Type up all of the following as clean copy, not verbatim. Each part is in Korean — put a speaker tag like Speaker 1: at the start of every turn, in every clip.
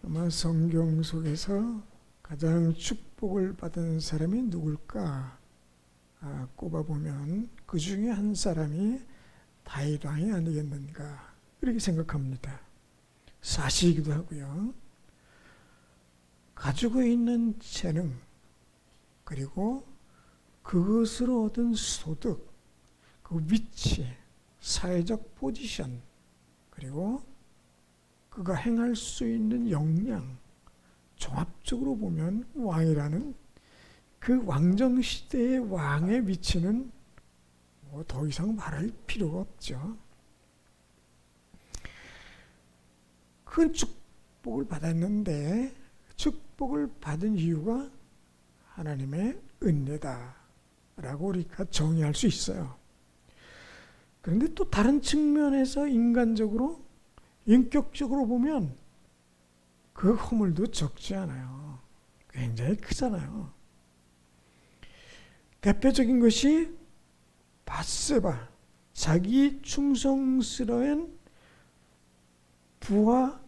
Speaker 1: 아마 성경 속에서 가장 축복을 받은 사람이 누굴까 꼽아보면 그 중에 한 사람이 다윗 왕이 아니겠는가 이렇게 생각합니다. 사실이기도 하고요. 가지고 있는 재능 그리고 그것으로 얻은 소득, 그 위치, 사회적 포지션 그리고 그가 행할 수 있는 역량 종합적으로 보면 왕이라는 그 왕정시대의 왕의 위치는 더 이상 말할 필요가 없죠. 큰 축복을 받았는데 축복을 받은 이유가 하나님의 은혜다라고 우리가 정의할 수 있어요. 그런데 또 다른 측면에서 인간적으로 인격적으로 보면 그 허물도 적지 않아요. 굉장히 크잖아요. 대표적인 것이 밧세바, 자기 충성스러운 부하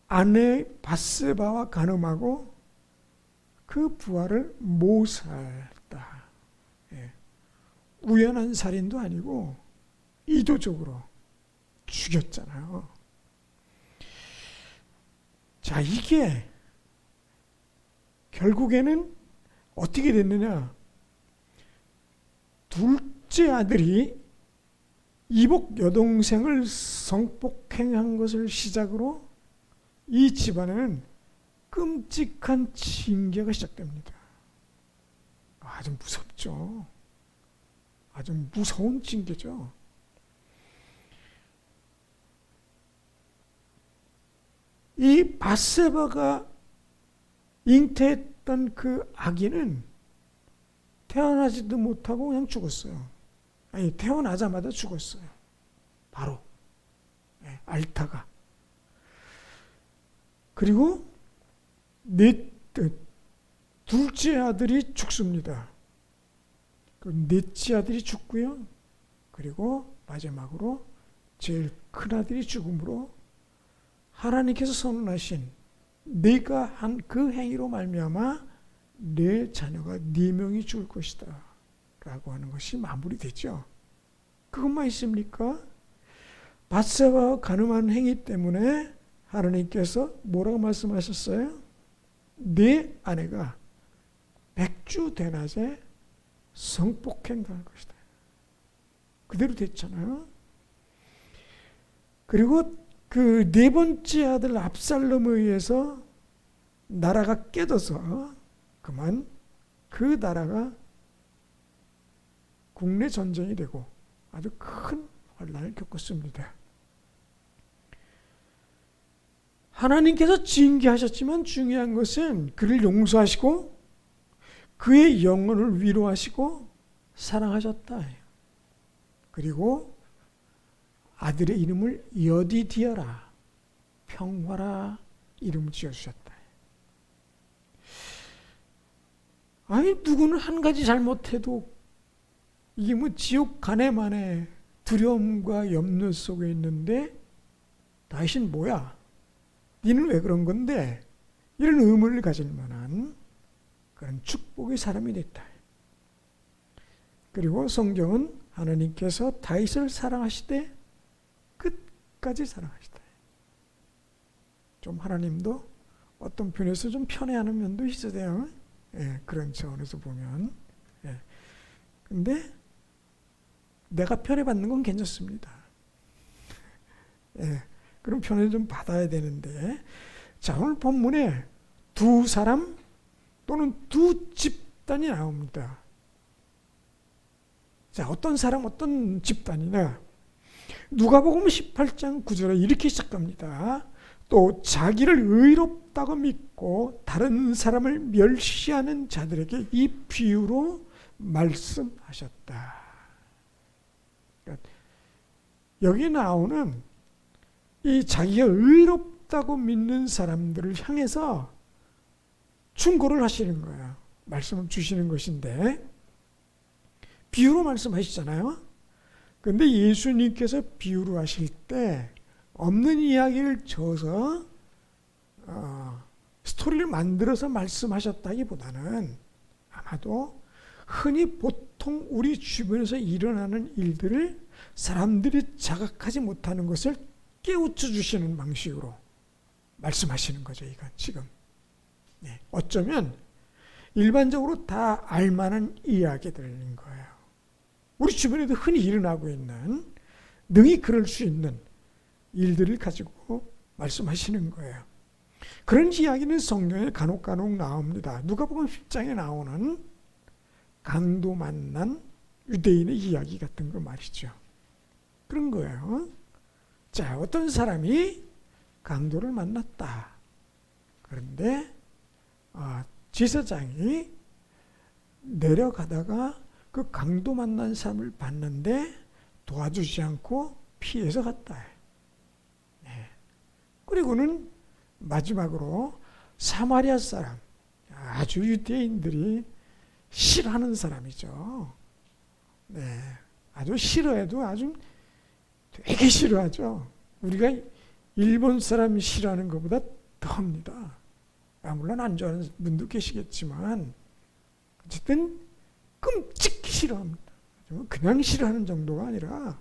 Speaker 1: 아내 밧세바와 간음하고 그 부하를 모살했다. 우연한 살인도 아니고 의도적으로 죽였잖아요. 자, 이게 결국에는 어떻게 됐느냐? 둘째 아들이 이복 여동생을 성폭행한 것을 시작으로 이 집안에는 끔찍한 징계가 시작됩니다. 아주 무섭죠. 아주 무서운 징계죠. 이 밧세바가 잉태했던 그 아기는 태어나지도 못하고 그냥 죽었어요. 아니, 태어나자마자 죽었어요. 바로 앓다가. 그리고 둘째 아들이 죽습니다. 넷째 아들이 죽고요. 그리고 마지막으로 제일 큰 아들이 죽음으로 하나님께서 선언하신 네가 한 그 행위로 말미암아 내 자녀가 4명이 죽을 것이다 라고 하는 것이 마무리되죠. 그것만 있습니까? 밧세바와 간음한 행위 때문에 하나님께서 뭐라고 말씀하셨어요? 네 아내가 백주대낮에 성폭행당할 것이다. 그대로 됐잖아요. 그리고 그 4번째 아들 압살롬에 의해서 나라가 깨져서 그만 그 나라가 국내 전쟁이 되고 아주 큰 혼란을 겪었습니다. 하나님께서 징계하셨지만 중요한 것은 그를 용서하시고 그의 영혼을 위로하시고 사랑하셨다. 그리고 아들의 이름을 여디디어라, 평화라 이름을 지어주셨다. 아니, 누구는 한 가지 잘못해도 이게 뭐 지옥 가네만의 두려움과 염려 속에 있는데 다윗은 뭐야? 니는 왜 그런 건데? 이런 의문을 가질 만한 그런 축복의 사람이 됐다. 그리고 성경은 하나님께서 다윗을 사랑하시되 끝까지 사랑하시다. 좀 하나님도 어떤 편에서 좀 편애하는 면도 있어요. 그런 차원에서 보면. 근데 내가 편애받는 건 괜찮습니다. 그럼 편애 좀 받아야 되는데, 자, 오늘 본문에 두 사람 또는 두 집단이 나옵니다. 자, 어떤 사람, 어떤 집단이냐? 누가복음 18장 9절에 이렇게 시작합니다. 또 자기를 의롭다고 믿고 다른 사람을 멸시하는 자들에게 이 비유로 말씀하셨다. 그러니까 여기 나오는 이 자기가 의롭다고 믿는 사람들을 향해서 충고를 하시는 거예요. 말씀을 주시는 것인데 비유로 말씀하시잖아요. 그런데 예수님께서 비유로 하실 때 없는 이야기를 져서 스토리를 만들어서 말씀하셨다기보다는 아마도 흔히 보통 우리 주변에서 일어나는 일들을 사람들이 자각하지 못하는 것을 깨우쳐 주시는 방식으로 말씀하시는 거죠. 이건 지금 어쩌면 일반적으로 다 알만한 이야기들인 거예요. 우리 주변에도 흔히 일어나고 있는, 능히 그럴 수 있는 일들을 가지고 말씀하시는 거예요. 그런 이야기는 성경에 간혹 나옵니다. 누가복음 10장에 나오는 강도 만난 유대인의 이야기 같은 거 말이죠. 그런 거예요. 자, 어떤 사람이 강도를 만났다. 그런데 제사장이 내려가다가 그 강도 만난 사람을 봤는데 도와주지 않고 피해서 갔다. 그리고는 마지막으로 사마리아 사람, 아주 유대인들이 싫어하는 사람이죠. 아주 싫어해도 아주 되게 싫어하죠. 우리가 일본 사람 싫어하는 것보다 더합니다. 물론 안 좋아하는 분도 계시겠지만 어쨌든 끔찍히 싫어합니다. 그냥 싫어하는 정도가 아니라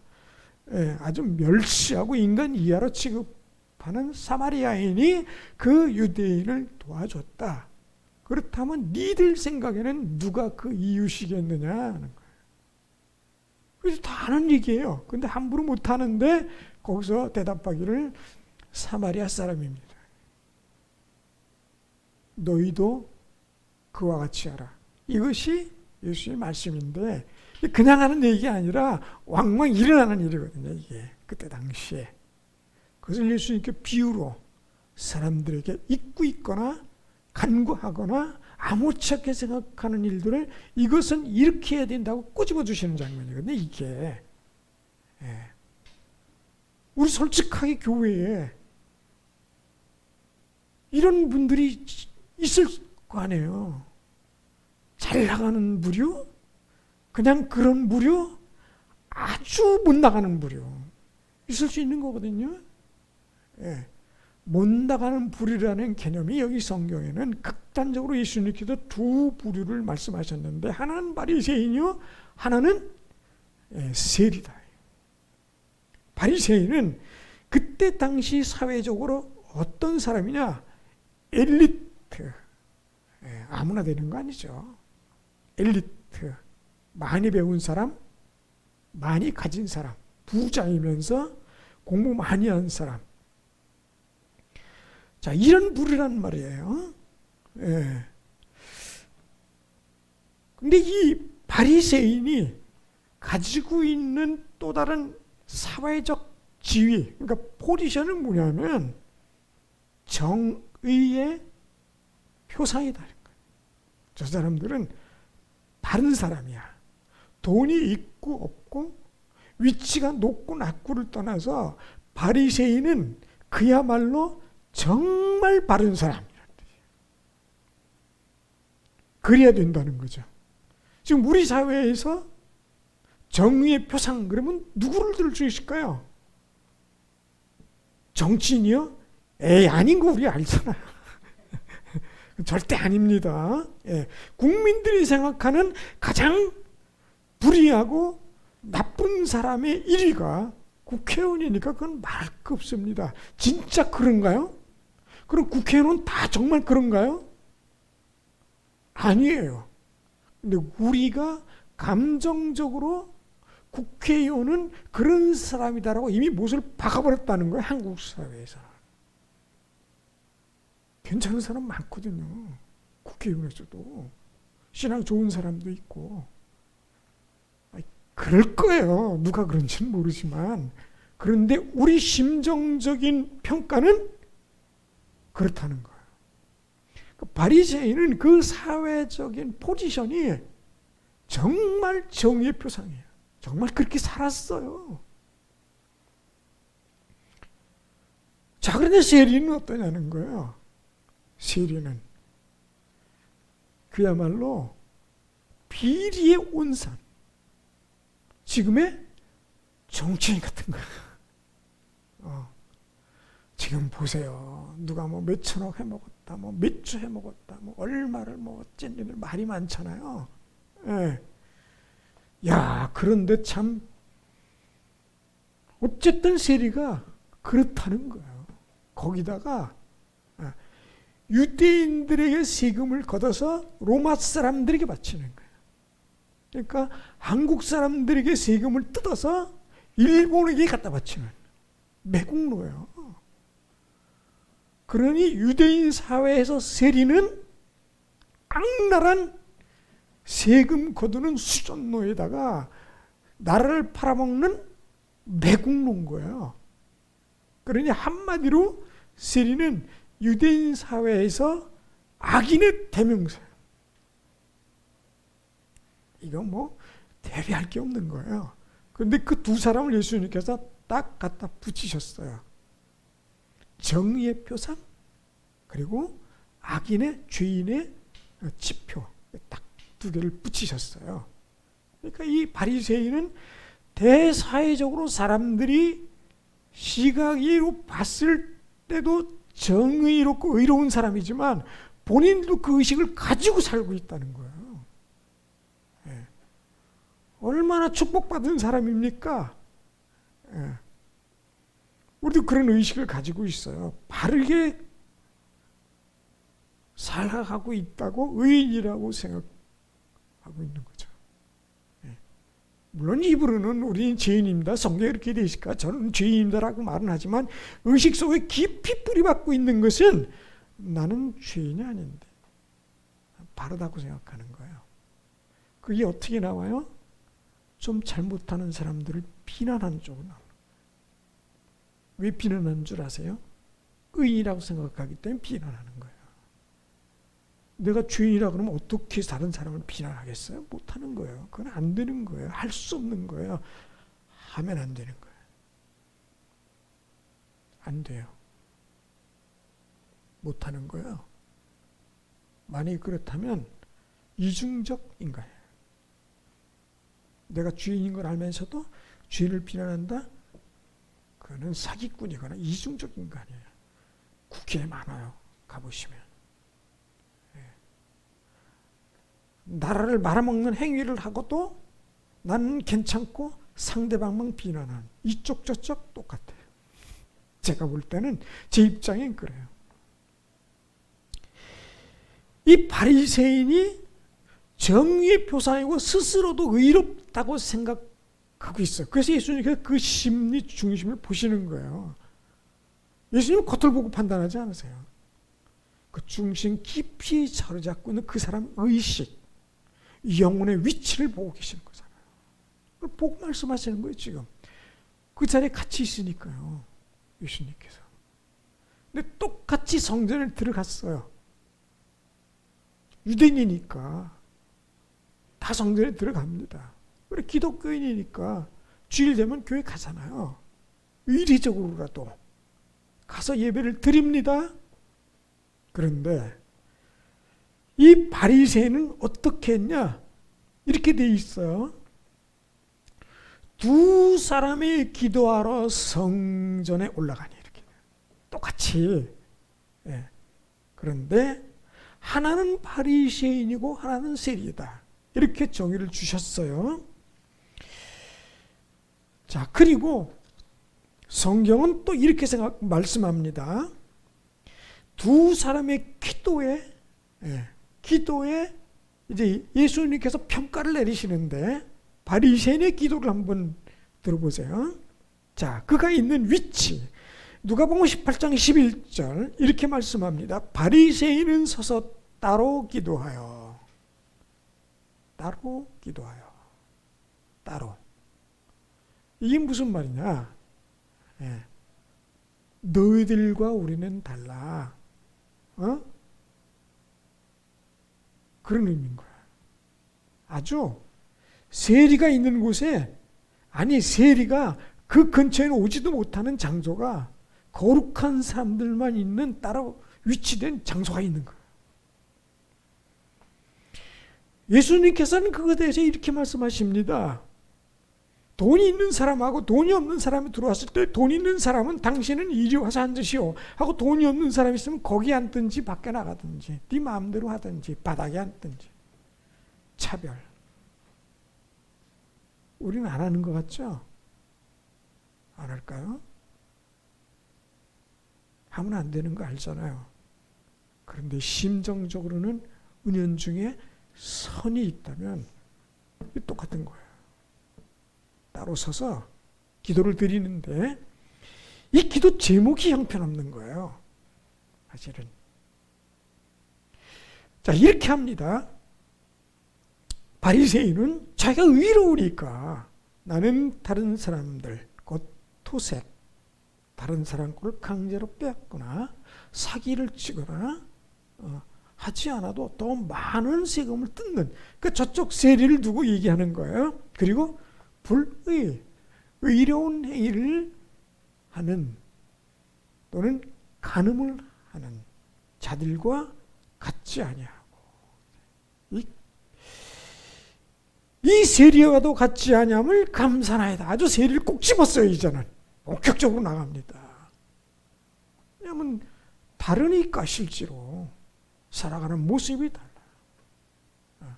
Speaker 1: 아주 멸시하고 인간 이하로 취급하는 사마리아인이 그 유대인을 도와줬다. 그렇다면 니들 생각에는 누가 그 이웃이겠느냐 하는 거예요. 그래서 다 아는 얘기예요. 근데 함부로 못하는데 거기서 대답하기를 사마리아 사람입니다. 너희도 그와 같이 하라. 이것이 예수의 말씀인데 그냥 하는 얘기가 아니라 왕왕 일어나는 일이거든요. 이게 그때 당시에. 그것을 예수님께 비유로 사람들에게 잊고 있거나 간과하거나 아무렇지 않게 생각하는 일들을 이것은 이렇게 해야 된다고 꼬집어 주시는 장면이거든요. 이게 우리 솔직하게 교회에 이런 분들이 있을 거 아니에요. 잘 나가는 부류, 그냥 그런 부류, 아주 못 나가는 부류 있을 수 있는 거거든요. 못 나가는 부류라는 개념이 여기 성경에는 극단적으로 예수님께서 두 부류를 말씀하셨는데 하나는 바리새인이요, 하나는 세리다. 바리새인은 그때 당시 사회적으로 어떤 사람이냐? 엘리트. 아무나 되는 거 아니죠. 엘리트. 많이 배운 사람, 많이 가진 사람, 부자이면서 공부 많이 한 사람. 자, 이런 부류란 말이에요. 근데 이 바리새인이 가지고 있는 또 다른 사회적 지위, 그러니까 포지션은 뭐냐면 정의의 표상이다. 저 사람들은 다른 사람이야. 돈이 있고 없고 위치가 높고 낮고를 떠나서 바리새인은 그야말로 정말 바른 사람이라는 뜻이에요. 그래야 된다는 거죠. 지금 우리 사회에서 정의의 표상 그러면 누구를 들 수 있을까요? 정치인이요? 아닌 거 우리 알잖아요. 절대 아닙니다. 국민들이 생각하는 가장 불의하고 나쁜 사람의 1위가 국회의원이니까 그건 말할 거 없습니다. 진짜 그런가요? 그럼 국회의원은 다 정말 그런가요? 아니에요. 근데 우리가 감정적으로 국회의원은 그런 사람이다라고 이미 못을 박아버렸다는 거예요. 한국 사회에서. 괜찮은 사람 많거든요. 국회의원에서도. 신앙 좋은 사람도 있고. 그럴 거예요. 누가 그런지는 모르지만. 그런데 우리 심정적인 평가는 그렇다는 거예요. 바리새인은 그 사회적인 포지션이 정말 정의의 표상이에요. 정말 그렇게 살았어요. 자, 그런데 세리는 어떠냐는 거예요. 세리는 그야말로 비리의 온상, 지금의 정치인 같은 거예요. 지금 보세요. 누가 뭐 몇천억 해먹었다, 뭐 몇 주 해먹었다, 뭐 얼마를 뭐 어쩐지 말이 많잖아요. 예. 야, 그런데 참 어쨌든 세리가 그렇다는 거예요. 거기다가 유대인들에게 세금을 걷어서 로마 사람들에게 바치는 거예요. 그러니까 한국 사람들에게 세금을 뜯어서 일본에게 갖다 바치는 매국노예요. 그러니 유대인 사회에서 세리는 악랄한 세금 거두는 수전노에다가 나라를 팔아먹는 매국노인 거예요. 그러니 한마디로 세리는 유대인 사회에서 악인의 대명사예요. 이거 뭐 대비할 게 없는 거예요. 그런데 그 두 사람을 예수님께서 딱 갖다 붙이셨어요. 정의의 표상 그리고 악인의 죄인의 지표 딱 두 개를 붙이셨어요. 그러니까 이 바리새인은 대사회적으로 사람들이 시각으로 봤을 때도 정의롭고 의로운 사람이지만 본인도 그 의식을 가지고 살고 있다는 거예요. 예. 얼마나 축복받은 사람입니까? 예. 우리도 그런 의식을 가지고 있어요. 바르게 살아가고 있다고 의인이라고 생각하고 있는 거죠. 예. 물론 입으로는 우리는 죄인입니다. 성경에 이렇게 되어 있을까? 저는 죄인입니다라고 말은 하지만 의식 속에 깊이 뿌리박고 있는 것은 나는 죄인이 아닌데 바르다고 생각하는 거예요. 그게 어떻게 나와요? 좀 잘못하는 사람들을 비난하는 쪽으로 나와요. 왜 비난하는 줄 아세요? 의인이라고 생각하기 때문에 비난하는 거예요. 내가 죄인이라 그러면 어떻게 다른 사람을 비난하겠어요? 못하는 거예요. 그건 안 되는 거예요. 할 수 없는 거예요. 하면 안 되는 거예요. 안 돼요. 못하는 거예요. 만약에 그렇다면 이중적 인간이에요. 내가 죄인인 걸 알면서도 죄인을 비난한다? 그는 사기꾼이거나 이중적 인간이에요. 국회에 많아요. 가보시면. 나라를 말아먹는 행위를 하고도 나는 괜찮고 상대방만 비난하는 이쪽 저쪽 똑같아요. 제가 볼 때는 제 입장엔 그래요. 이 바리새인이 정의의 표상이고 스스로도 의롭다고 생각하고 있어요. 그래서 예수님께서 그 심리 중심을 보시는 거예요. 예수님은 겉을 보고 판단하지 않으세요. 그 중심 깊이 자리잡고 있는 그 사람 의식, 영혼의 위치를 보고 계시는 거잖아요. 그걸 보고 말씀하시는 거예요, 지금. 그 자리에 같이 있으니까요, 예수님께서. 근데 똑같이 성전에 들어갔어요. 유대인이니까 다 성전에 들어갑니다. 그래, 기독교인이니까 주일 되면 교회 가잖아요. 의리적으로라도 가서 예배를 드립니다. 그런데 이 바리새인은 어떻게 했냐? 이렇게 돼 있어요. 두 사람이 기도하러 성전에 올라가니 이렇게 똑같이. 예. 그런데 하나는 바리새인이고 하나는 세리다. 이렇게 정의를 주셨어요. 자, 그리고 성경은 또 이렇게 말씀합니다. 두 사람의 기도에 이제 예수님께서 평가를 내리시는데 바리새인의 기도를 한번 들어보세요. 자, 그가 있는 위치 누가복음 18장 11절 이렇게 말씀합니다. 바리새인은 서서 따로 기도하여 따로. 이게 무슨 말이냐? 예. 너희들과 우리는 달라. 그런 의미인 거야. 아주 세리가 있는 곳에, 아니 세리가 그 근처에는 오지도 못하는 장소가 거룩한 사람들만 있는 따로 위치된 장소가 있는 거예요. 예수님께서는 그것에 대해서 이렇게 말씀하십니다. 돈이 있는 사람하고 돈이 없는 사람이 들어왔을 때 돈 있는 사람은 당신은 이리 와서 앉으시오 하고 돈이 없는 사람이 있으면 거기 앉든지 밖에 나가든지 네 마음대로 하든지 바닥에 앉든지 차별. 우리는 안 하는 것 같죠? 안 할까요? 하면 안 되는 거 알잖아요. 그런데 심정적으로는 은연중에 선이 있다면 똑같은 거예요. 따로 서서 기도를 드리는데 이 기도 제목이 형편없는 거예요. 사실은. 자, 이렇게 합니다. 바리새인은 자기가 의로우니까 나는 다른 사람들, 곧 토색, 다른 사람 걸 강제로 빼앗거나 사기를 치거나 하지 않아도 더 많은 세금을 뜯는 그 저쪽 세리를 두고 얘기하는 거예요. 그리고 의로운 행위를 하는 또는 간음을 하는 자들과 같지 아니하고 이 세리와도 같지 아니함을 감사나이다. 아주 세리를 꼭 집었어요. 이제는 본격적으로 나갑니다. 왜냐하면 다르니까 실제로 살아가는 모습이 달라요.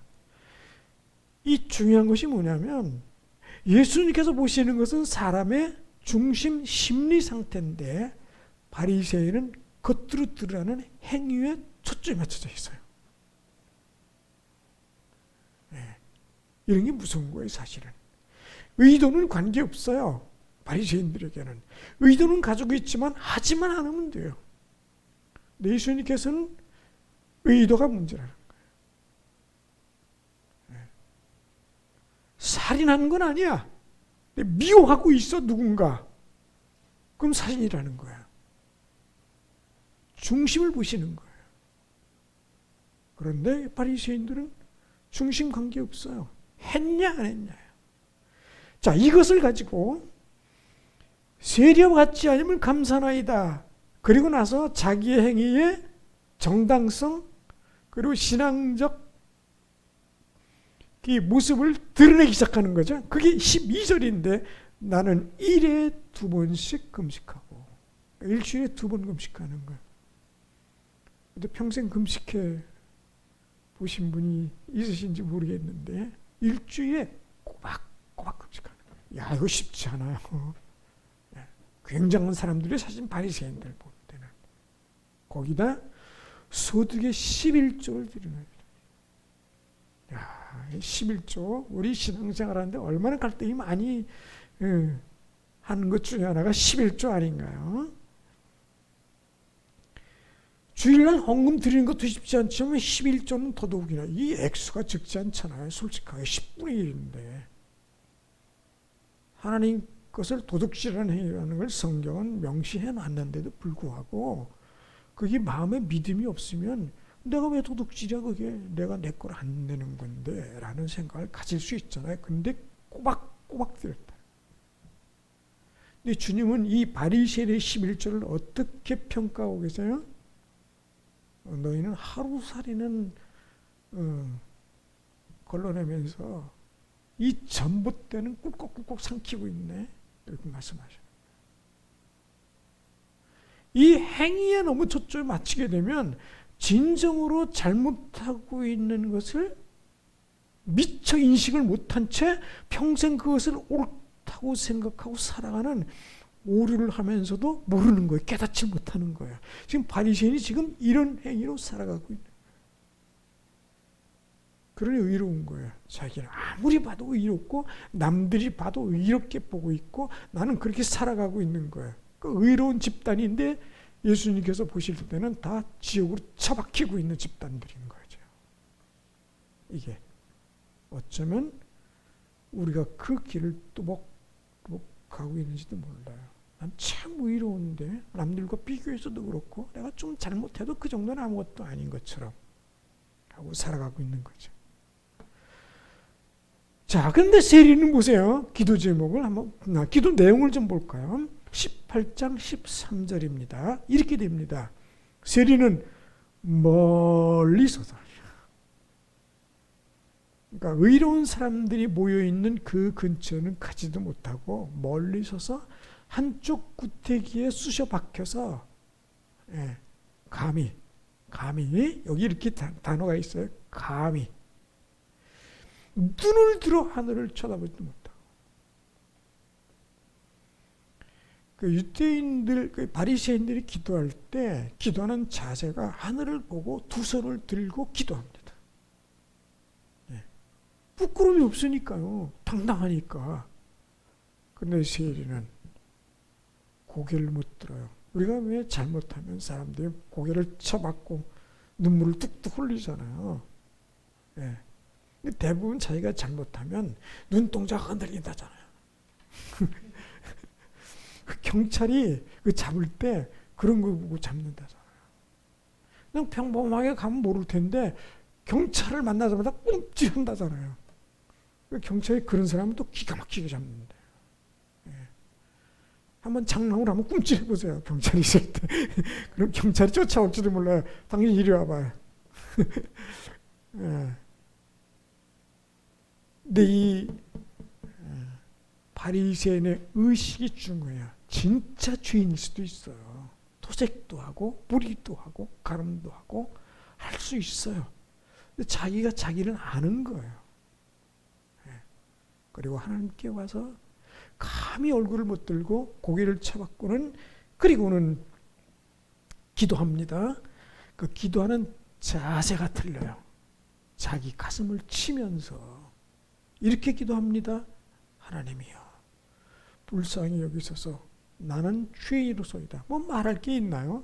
Speaker 1: 이 중요한 것이 뭐냐면 예수님께서 보시는 것은 사람의 중심 심리 상태인데 바리새인은 겉으로 드러나는 행위에 초점이 맞춰져 있어요. 이런 게 무서운 거예요. 사실은. 의도는 관계없어요. 바리새인들에게는. 의도는 가지고 있지만 하지만 않으면 돼요. 예수님께서는 의도가 문제라는 거예요. 살인하는 건 아니야. 미워하고 있어 누군가. 그럼 살인이라는 거야. 중심을 보시는 거예요. 그런데 바리새인들은 중심 관계 없어요. 했냐 안 했냐요. 자, 이것을 가지고 세리와 같지 않으면 감사나이다. 그리고 나서 자기의 행위의 정당성 그리고 신앙적 이 모습을 드러내기 시작하는 거죠. 그게 12절인데 나는 1에 2번씩 금식하고 일주일에 2번 금식하는 거예요. 근데 평생 금식해 보신 분이 있으신지 모르겠는데 일주일에 꼬박꼬박 금식하는 거예요. 야, 이거 쉽지 않아요. 굉장한 사람들이 사실 바리새인들 볼 때는 거기다 소득의 11조를 드리는 거예요. 야, 11조 우리 신앙생활하는데 얼마나 갈등이 많이 하는 것 중에 하나가 11조 아닌가요? 주일날 헌금 드리는 것도 쉽지 않지만 11조는 더더욱이나 이 액수가 적지 않잖아요. 솔직하게 10분의 1인데 하나님 것을 도둑질하는 행위라는 걸 성경은 명시해 놨는데도 불구하고 그게 마음에 믿음이 없으면 내가 왜 도둑질이야 그게 내가 내 걸 안 내는 건데 라는 생각을 가질 수 있잖아요. 근데 꼬박꼬박 드렸다. 근데 주님은 이 바리새인의 11조를 어떻게 평가하고 계세요? 너희는 하루살이는 걸러내면서 이 전봇대는 꿀꺽꿀꺽 삼키고 있네. 이렇게 말씀하셔요. 이 행위에 너무 초점을 맞추게 되면 진정으로 잘못하고 있는 것을 미처 인식을 못한 채 평생 그것을 옳다고 생각하고 살아가는 오류를 하면서도 모르는 거예요. 깨닫지 못하는 거예요. 지금 바리새인이 지금 이런 행위로 살아가고 있는 거예요. 그러니 의로운 거예요. 자기는 아무리 봐도 의롭고 남들이 봐도 의롭게 보고 있고 나는 그렇게 살아가고 있는 거예요. 그 의로운 집단인데 예수님께서 보실 때는 다 지옥으로 처박히고 있는 집단들인 거죠. 이게 어쩌면 우리가 그 길을 가고 있는지도 몰라요. 난 참 의로운데 남들과 비교해서도 그렇고 내가 좀 잘못해도 그 정도는 아무것도 아닌 것처럼 하고 살아가고 있는 거죠. 자, 그런데 세리는 보세요. 기도 제목을 한번 기도 내용을 좀 볼까요? 18장 13절입니다. 이렇게 됩니다. 세리는 멀리 서서 그러니까 의로운 사람들이 모여있는 그 근처는 가지도 못하고 멀리 서서 한쪽 구태기에 쑤셔 박혀서 감히 여기 이렇게 단어가 있어요. 감히 눈을 들어 하늘을 쳐다보지도 못하고 그 유대인들 그 바리새인들이 기도할 때 기도하는 자세가 하늘을 보고 두 손을 들고 기도합니다. 부끄러움이 없으니까요. 당당하니까. 근데 세리는 고개를 못 들어요. 우리가 왜 잘못하면 사람들이 고개를 쳐박고 눈물을 뚝뚝 흘리잖아요. 대부분 자기가 잘못하면 눈동자가 흔들린다잖아요. 경찰이 그 잡을 때 그런 거 보고 잡는다잖아요. 그냥 평범하게 가면 모를 텐데 경찰을 만나자마자 꼼찔한다잖아요. 경찰이 그런 사람은 또 기가 막히게 잡는데. 한번 장난을 한번 꼼찔해보세요. 경찰이 있을 때. 그럼 경찰이 쫓아올지도 몰라요. 당신 이리 와봐요. 근데 이 바리새인의 의식이 중요해요. 진짜 죄인일 수도 있어요. 토색도 하고 불의도 하고 가늠도 하고 할 수 있어요. 근데 자기가 자기를 아는 거예요. 그리고 하나님께 와서 감히 얼굴을 못 들고 고개를 쳐박고는 그리고는 기도합니다. 그 기도하는 자세가 틀려요. 자기 가슴을 치면서 이렇게 기도합니다. 하나님이여 불쌍히 여기소서 나는 죄인으로소이다. 뭐 말할 게 있나요?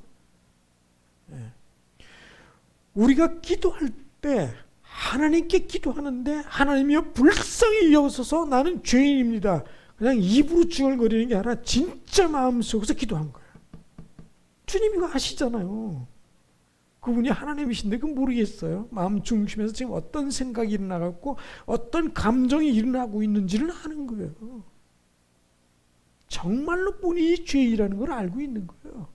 Speaker 1: 우리가 기도할 때 하나님께 기도하는데 하나님이여 불쌍히 여기소서 나는 죄인입니다. 그냥 입으로 중얼거리는 게 아니라 진짜 마음속에서 기도한 거예요. 주님이 이거 아시잖아요. 그분이 하나님이신데 그건 모르겠어요. 마음 중심에서 지금 어떤 생각이 일어나고 어떤 감정이 일어나고 있는지를 아는 거예요. 정말로 본인이 죄인이라는 걸 알고 있는 거예요.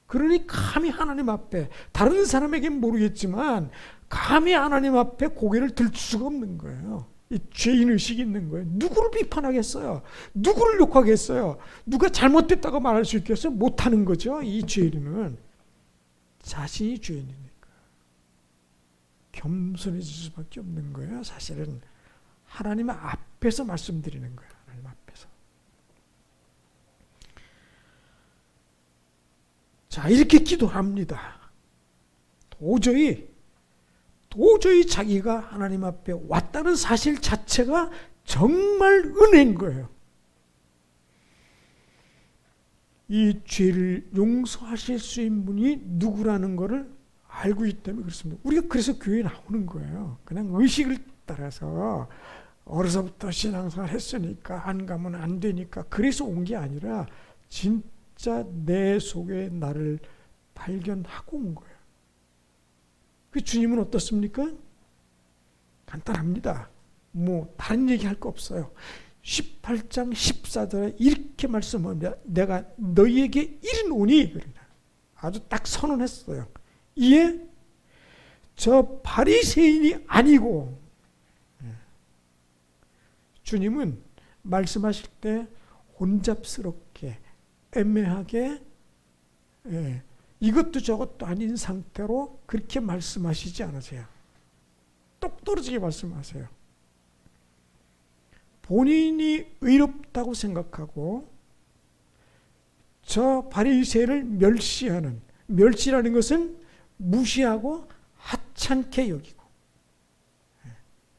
Speaker 1: 그러니 감히 하나님 앞에 다른 사람에겐 모르겠지만 감히 하나님 앞에 고개를 들 수가 없는 거예요. 이 죄인의식이 있는 거예요. 누구를 비판하겠어요? 누구를 욕하겠어요? 누가 잘못됐다고 말할 수 있겠어요? 못하는 거죠. 이 죄인은 자신이 죄인이니까 겸손해질 수밖에 없는 거예요. 사실은 하나님 앞에서 말씀드리는 거예요. 하나님 앞에서. 자, 이렇게 기도합니다. 도저히 자기가 하나님 앞에 왔다는 사실 자체가 정말 은혜인 거예요. 이 죄를 용서하실 수 있는 분이 누구라는 것을 알고 있기 때문에 그렇습니다. 우리가 그래서 교회에 나오는 거예요. 그냥 의식을 따라서 어려서부터 신앙생활 했으니까 안 가면 안 되니까 그래서 온 게 아니라 진짜 내 속에 나를 발견하고 온 거예요. 그 주님은 어떻습니까? 간단합니다. 뭐 다른 얘기할 거 없어요. 18장 14절에 이렇게 말씀합니다. 내가 너희에게 이르노니 아주 딱 선언했어요. 이에 저 바리새인이 아니고 주님은 말씀하실 때 혼잡스럽게 애매하게 이것도 저것도 아닌 상태로 그렇게 말씀하시지 않으세요. 똑 떨어지게 말씀하세요. 본인이 의롭다고 생각하고 저 바리새인을 멸시라는 것은 무시하고 하찮게 여기고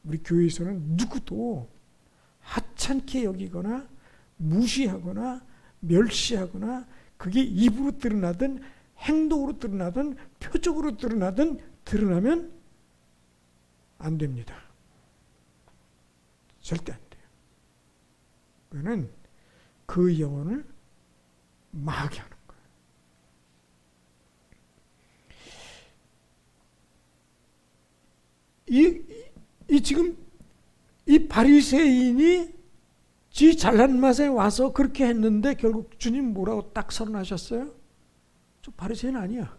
Speaker 1: 우리 교회에서는 누구도 하찮게 여기거나 무시하거나 멸시하거나 그게 입으로 드러나든 행동으로 드러나든 표적으로 드러나면 안 됩니다. 절대 안 돼요. 그는 그 영혼을 망하게 하는 거예요. 지금 이 바리새인이 지 잘난 맛에 와서 그렇게 했는데 결국 주님 뭐라고 딱 선언하셨어요? 저 바리새인 아니야.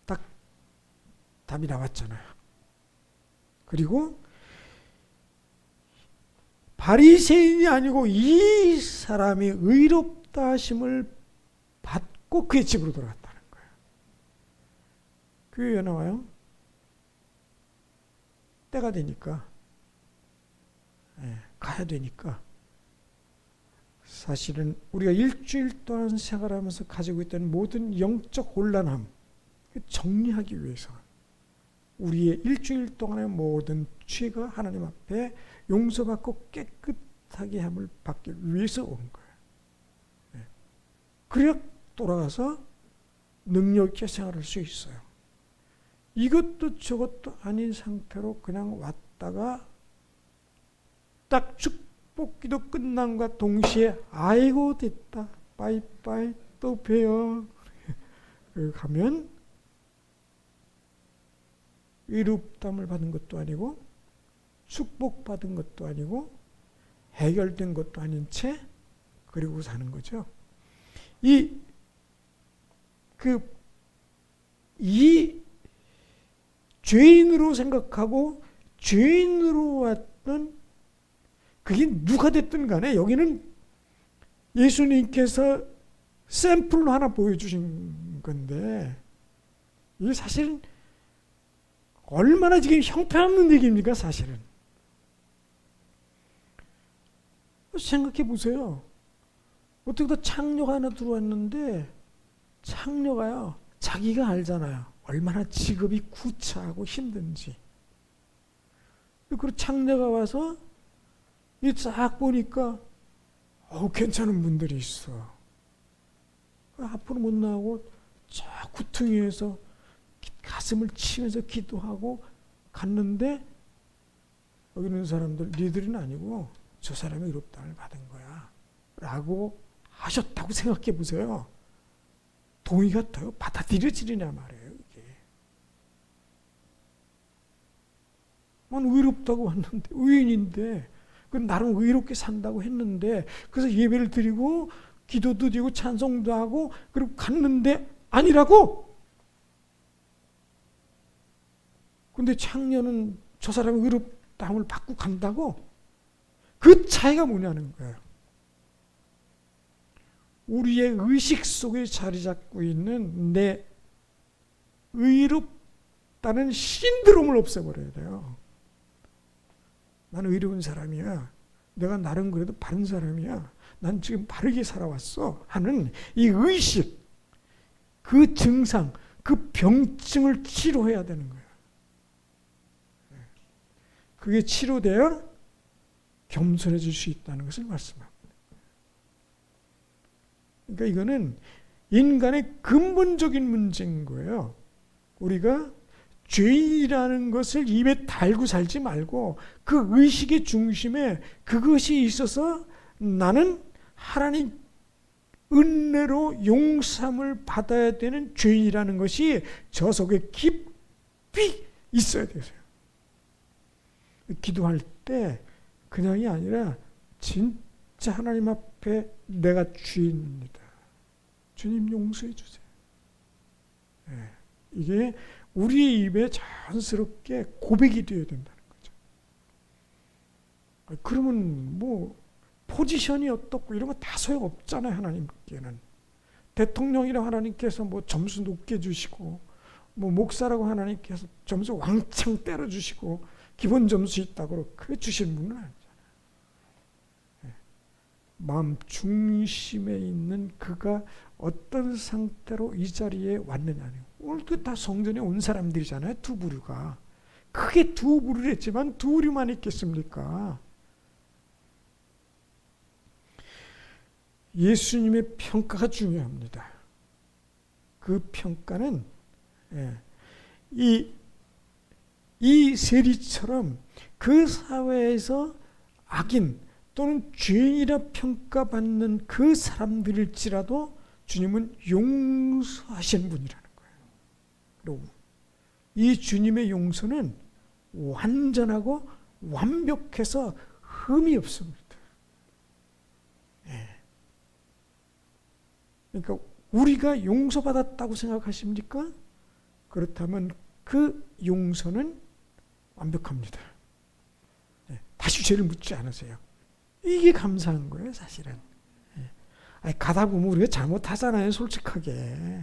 Speaker 1: 딱 답이 나왔잖아요. 그리고 바리새인이 아니고 이 사람이 의롭다 하심을 받고 그의 집으로 돌아갔다는 거예요. 교회에 나와요. 때가 되니까 가야 되니까 사실은 우리가 일주일 동안 생활하면서 가지고 있던 모든 영적 혼란함 정리하기 위해서 우리의 일주일 동안의 모든 죄가 하나님 앞에 용서받고 깨끗하게 함을 받기 위해서 온 거예요. 그래야 돌아가서 능력 있게 생활할 수 있어요. 이것도 저것도 아닌 상태로 그냥 왔다가 딱 축복기도 끝난과 동시에 아이고 됐다 빠이빠이 또 봬요 가면 의롭다함을 받은 것도 아니고 축복받은 것도 아니고 해결된 것도 아닌 채 그리고 사는 거죠. 이 죄인으로 생각하고 죄인으로 왔던 그게 누가 됐든 간에 여기는 예수님께서 샘플로 하나 보여주신 건데 이게 사실은 얼마나 지금 형편없는 얘기입니까 사실은. 생각해 보세요. 어떻게 더 창녀가 하나 들어왔는데 창녀가요 자기가 알잖아요. 얼마나 직업이 구차하고 힘든지. 그리고 창녀가 와서 이 쫙 보니까 괜찮은 분들이 있어. 앞으로 못 나오고 쫙 구퉁이에서 가슴을 치면서 기도하고 갔는데 여기 있는 사람들 니들은 아니고 저 사람이 의롭다함을 받은 거야 라고 하셨다고 생각해 보세요. 동의가 더 받아들여지느냐 말이에요. 이게 의롭다고 왔는데 의인인데 나름 의롭게 산다고 했는데 그래서 예배를 드리고 기도도 드리고 찬송도 하고 그리고 갔는데 아니라고. 근데 창녀는 저 사람이 의롭다함을 받고 간다고. 그 차이가 뭐냐는 거예요. 우리의 의식 속에 자리 잡고 있는 내 의롭다는 신드롬을 없애버려야 돼요. 나는 의로운 사람이야. 내가 나름 그래도 바른 사람이야. 난 지금 바르게 살아왔어. 하는 이 의식, 그 증상, 그 병증을 치료해야 되는 거예요. 그게 치료되어 겸손해질 수 있다는 것을 말씀합니다. 그러니까 이거는 인간의 근본적인 문제인 거예요. 우리가 죄인이라는 것을 입에 달고 살지 말고 그 의식의 중심에 그것이 있어서 나는 하나님 은혜로 용서함을 받아야 되는 죄인이라는 것이 저 속에 깊이 있어야 되세요. 기도할 때 그냥이 아니라 진짜 하나님 앞에 내가 죄인입니다. 주님 용서해 주세요. 네. 이게 우리의 입에 자연스럽게 고백이 되어야 된다는 거죠. 그러면 뭐 포지션이 어떻고 이런 거 다 소용없잖아요. 하나님께는. 대통령이라 하나님께서 뭐 점수 높게 주시고 뭐 목사라고 하나님께서 점수 왕창 때려주시고 기본 점수 있다고 그렇게 주신 분은 아니잖아요. 마음 중심에 있는 그가 어떤 상태로 이 자리에 왔느냐는 오늘도 다 성전에 온 사람들이잖아요. 두 부류가. 크게 두 부류를 했지만 두 부류만 있겠습니까? 예수님의 평가가 중요합니다. 그 평가는 이 세리처럼 그 사회에서 악인 또는 죄인이라 평가받는 그 사람들일지라도 주님은 용서하시는 분이라는 거예요. 그리고 이 주님의 용서는 완전하고 완벽해서 흠이 없습니다. 그러니까 우리가 용서받았다고 생각하십니까? 그렇다면 그 용서는 완벽합니다. 다시 죄를 묻지 않으세요. 이게 감사한 거예요, 사실은. 아니, 가다 보면 우리가 잘못하잖아요, 솔직하게.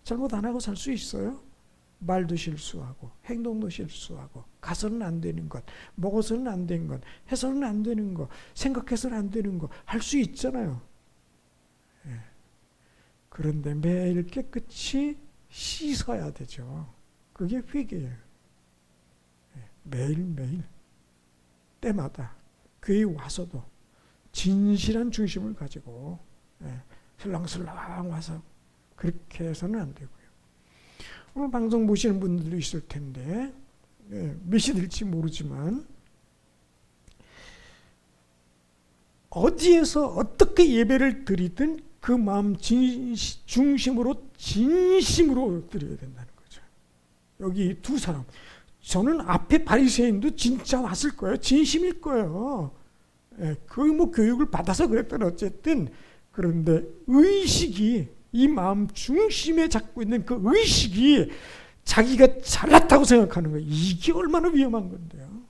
Speaker 1: 잘못 안 하고 살 수 있어요? 말도 실수하고, 행동도 실수하고, 가서는 안 되는 것, 먹어서는 안 되는 것, 해서는 안 되는 것, 생각해서는 안 되는 것, 할 수 있잖아요. 그런데 매일 깨끗이 씻어야 되죠. 그게 회개예요. 매일매일, 때마다, 교회에 와서도 진실한 중심을 가지고 슬렁슬렁 와서 그렇게 해서는 안 되고요. 오늘 방송 보시는 분들도 있을 텐데 몇이 될지 모르지만 어디에서 어떻게 예배를 드리든 그 마음 중심으로 진심으로 드려야 된다는 거죠. 여기 두 사람, 저는 앞에 바리새인도 진짜 왔을 거예요. 진심일 거예요. 그 교육을 받아서 그랬던 어쨌든. 그런데 의식이, 이 마음 중심에 잡고 있는 그 의식이 자기가 잘났다고 생각하는 거예요. 이게 얼마나 위험한 건데요.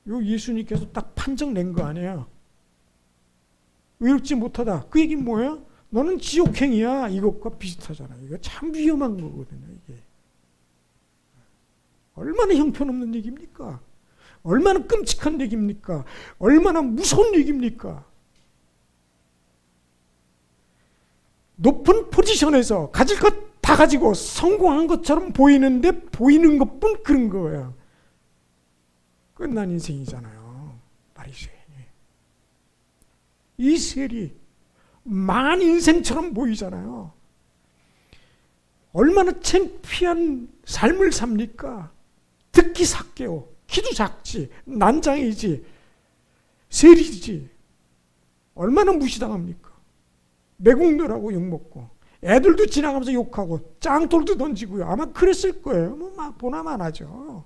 Speaker 1: 요 예수님께서 딱 판정 낸 거 아니에요. 의롭지 못하다. 그 얘기는 뭐예요? 너는 지옥행이야. 이것과 비슷하잖아요. 이거 참 위험한 거거든요. 이게 얼마나 형편없는 얘기입니까? 얼마나 끔찍한 얘기입니까? 얼마나 무서운 얘기입니까? 높은 포지션에서 가질 것 다 가지고 성공한 것처럼 보이는데 보이는 것뿐 그런 거예요. 끝난 인생이잖아요. 바리새인이. 이스라엘이 망한 인생처럼 보이잖아요. 얼마나 창피한 삶을 삽니까? 듣기 삭개오, 키도 작지, 난장이지, 세리지. 얼마나 무시당합니까? 매국노라고 욕먹고, 애들도 지나가면서 욕하고, 짱돌도 던지고요. 아마 그랬을 거예요. 뭐 막 보나만 하죠.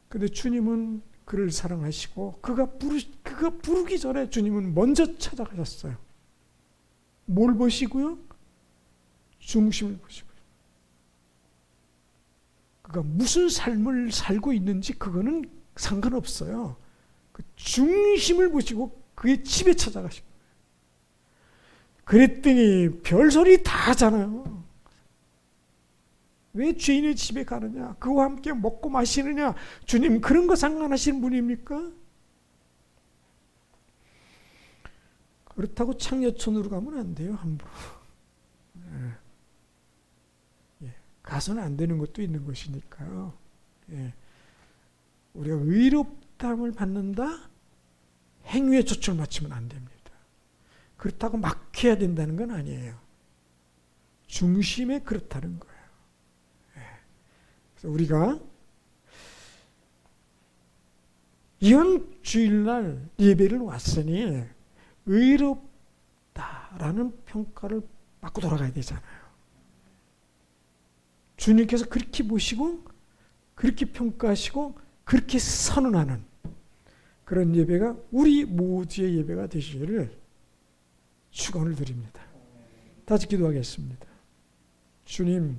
Speaker 1: 근데 주님은 그를 사랑하시고 그가 부르기 전에 주님은 먼저 찾아가셨어요. 뭘 보시고요? 중심을 보시고요. 그가 무슨 삶을 살고 있는지 그거는 상관없어요. 그 중심을 보시고 그의 집에 찾아가신 거예요. 그랬더니 별소리 다 하잖아요. 왜 죄인의 집에 가느냐? 그와 함께 먹고 마시느냐? 주님 그런 거 상관하시는 분입니까? 그렇다고 창녀촌으로 가면 안 돼요. 함부로. 가서는 안 되는 것도 있는 것이니까요. 우리가 의롭다함을 받는다? 행위에 초점을 맞추면 안 됩니다. 그렇다고 막 해야 된다는 건 아니에요. 중심에 그렇다는 거예요. 그래서 우리가 이번 주일날 예배를 왔으니 의롭다라는 평가를 받고 돌아가야 되잖아요. 주님께서 그렇게 보시고 그렇게 평가하시고 그렇게 선언하는 그런 예배가 우리 모두의 예배가 되시기를 축원을 드립니다. 다시 기도하겠습니다. 주님,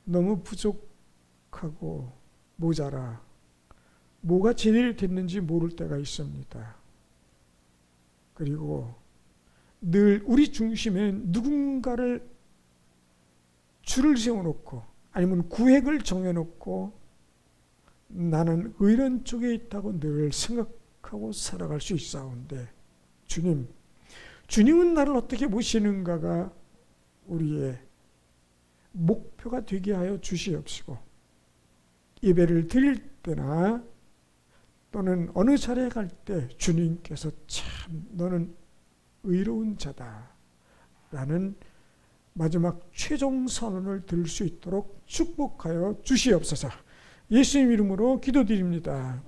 Speaker 1: 너무 부족하고 모자라 뭐가 제대로 됐는지 모를 때가 있습니다. 그리고 늘 우리 중심에 누군가를 줄을 세워놓고 아니면 구획을 정해놓고 나는 의로운 쪽에 있다고 늘 생각하고 살아갈 수 있사온데 주님은 나를 어떻게 보시는가가 우리의 목표가 되게 하여 주시옵시고 예배를 드릴 때나 또는 어느 자리에 갈 때 주님께서 참 너는 의로운 자다 라는 마지막 최종 선언을 들을 수 있도록 축복하여 주시옵소서. 예수님 이름으로 기도드립니다.